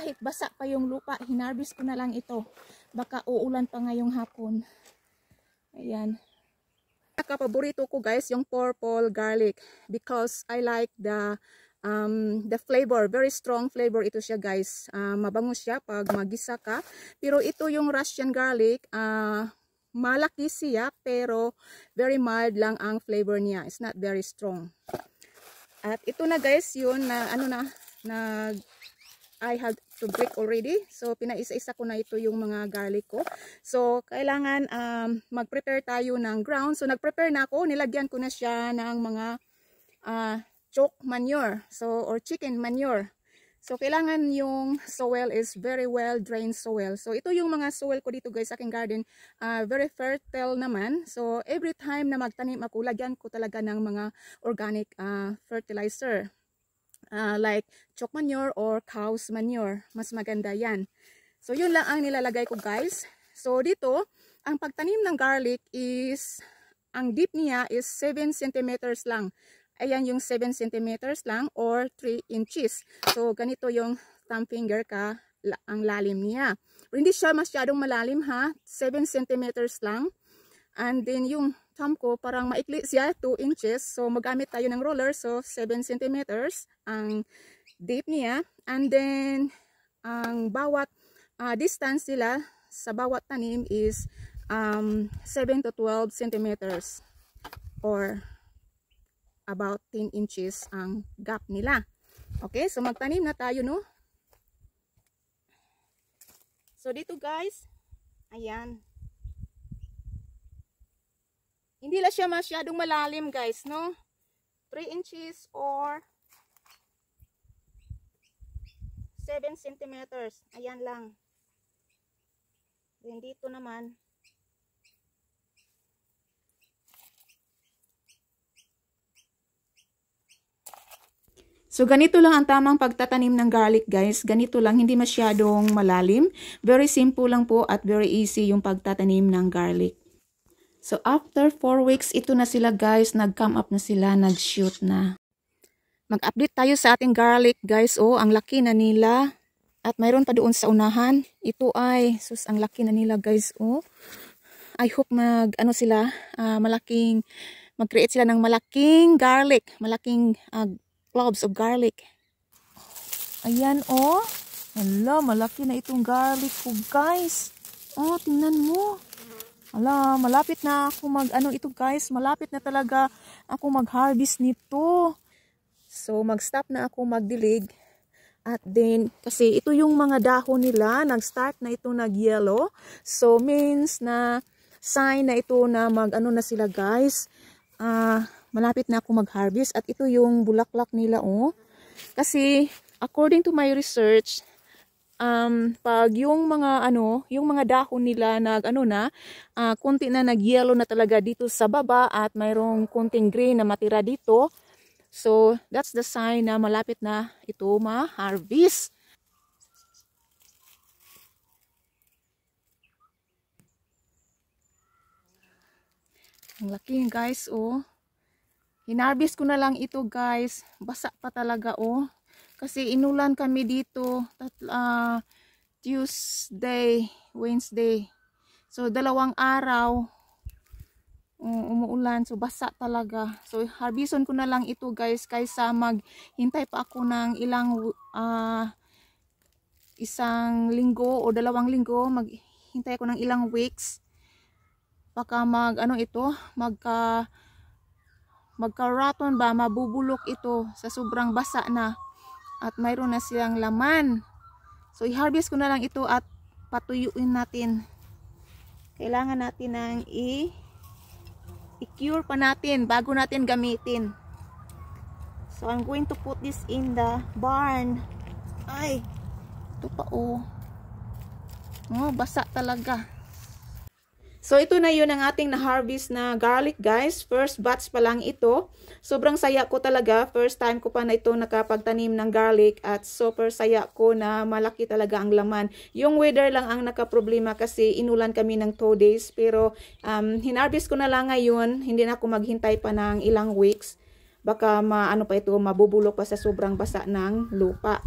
kahit basa pa yung lupa, hinarvest ko na lang ito. Baka uulan pa ngayong hapon. Ayan. Paborito ko guys yung purple garlic because I like the flavor, very strong flavor ito siya guys. Mabango siya pag magisa ka. Pero ito yung Russian garlic, malaki siya pero very mild lang ang flavor niya. It's not very strong. At ito na guys yun na I had to break already. So pinaisa-isa ko na ito yung mga garlic ko. So kailangan mag-prepare tayo ng ground. So nag-prepare na ako, nilagyan ko na siya ng mga chalk manure, so or chicken manure. So kailangan yung soil is very well drained soil. So ito yung mga soil ko dito guys sa aking garden, very fertile naman. So every time na magtanim ako, lagyan ko talaga ng mga organic fertilizer. Like chalk manure or cow's manure, mas maganda yan. So yun lang ang nilalagay ko guys. So dito, ang pagtanim ng garlic is, ang deep niya is 7 centimeters lang. Ayan yung 7 centimeters lang or 3 inches. So ganito yung thumb finger ka, ang lalim niya. Pero hindi siya masyadong malalim ha, 7 centimeters lang. And then yung thumb ko parang maikli siya, 2 inches. So magamit tayo ng roller, so 7 centimeters ang deep niya. And then ang bawat distance nila sa bawat tanim is 7 to 12 centimeters or about 10 inches ang gap nila. Okay, so magtanim na tayo, no? So dito guys, ayan. Hindi lang siya masyadong malalim guys, no? 3 inches or 7 centimeters. Ayan lang. Then dito naman. So ganito lang ang tamang pagtatanim ng garlic guys. Ganito lang, hindi masyadong malalim. Very simple lang po at very easy yung pagtatanim ng garlic. So after 4 weeks, ito na sila guys, nag-come up na sila, nag-shoot na. Mag-update tayo sa ating garlic guys. Oh, ang laki na nila. At mayroon pa doon sa unahan. Ito ay, sus, ang laki na nila guys. Oh, I hope mag-create sila ng malaking garlic. Malaking cloves of garlic. Ayan oh. Hala, malaki na itong garlic ko guys. Oh, tingnan mo. Ala, malapit na ako ito guys, malapit na talaga ako mag-harvest nito. So, mag-stop na ako magdilig. At then, kasi ito yung mga dahon nila, nag-start na ito nag-yellow. So, means na sign na ito na na sila guys. Malapit na ako mag-harvest. At ito yung bulaklak nila oh. Kasi, according to my research, pag yung mga dahon nila konti na nag-yellow na talaga dito sa baba at mayroong konting green na matira dito. So, that's the sign na malapit na ito ma-harvest. Ang laki guys, oh. Hinarvest ko na lang ito guys. Basa pa talaga, oh. Kasi inulan kami dito Tuesday, Wednesday. So 2 araw umuulan. So basa talaga. So harveston ko na lang ito guys kaysa maghintay pa ako ng isang linggo o 2 linggo. Maghintay ako ng ilang weeks. Baka magka-rotten ba, mabubulok ito sa sobrang basa na. At mayroon na silang laman. So, i-harvest ko na lang ito at patuyuin natin. Kailangan natin ng i-cure pa natin bago natin gamitin. So, I'm going to put this in the barn. Ay, ito pa oh. Oh, basa talaga. So, ito na yun ang ating na-harvest na garlic guys. First batch pa lang ito. Sobrang saya ko talaga. First time ko pa na ito nakapagtanim ng garlic. At super saya ko na malaki talaga ang laman. Yung weather lang ang nakaproblema kasi inulan kami ng 2 days. Pero hinarvest ko na lang ngayon. Hindi na ako maghintay pa ng ilang weeks. Baka mabubulok pa sa sobrang basa ng lupa.